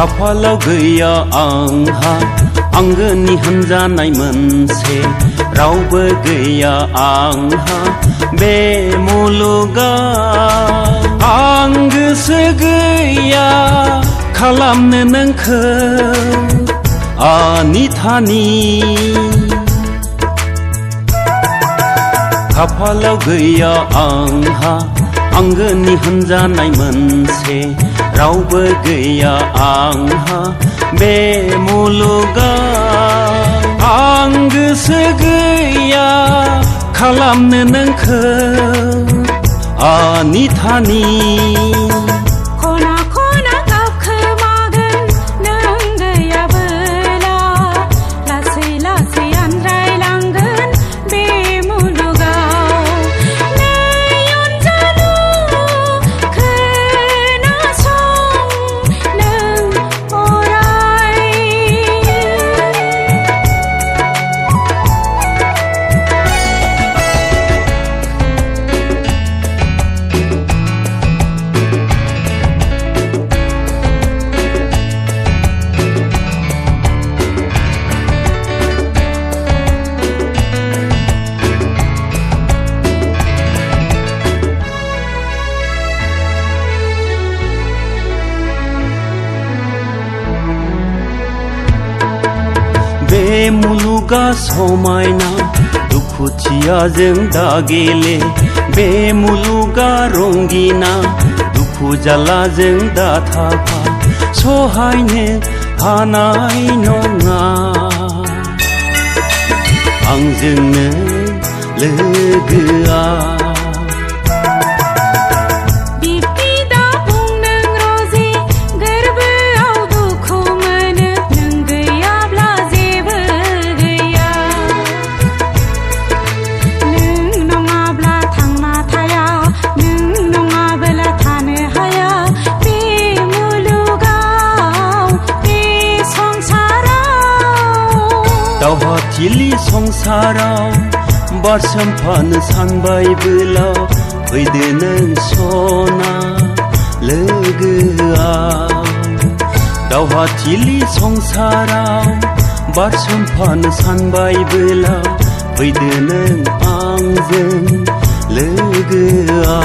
खाफालाव गैया आंहा आंगोनि होनजानाय मोनसे रावबो गैया आंहा बे मुलुगाव आं गोसो गैया खालामनो नोंखौ आनि थानि खाफालाव गैया आंहा आंगोनि होनजानाय मोनसे रावबो गैया आंहा बे मुलुगाव आं गोसो गैया खालामनो नोंखौ आनि थानि बे मुलुगा समायना दुखुथियाजों दागेले बे मुलुगा रंगिना दुखु जालाजों दाथाफा सहायनो हानाय नङा आंजोंनो लोगोआ दावहाथिलि संसाराव बारसोमफानो सानबायबोला फैदो नों सना लोगोआ दावहाथिलि संसाराव बारसोमफानो सानबायबोला फैदो नों आंजों लोगोआ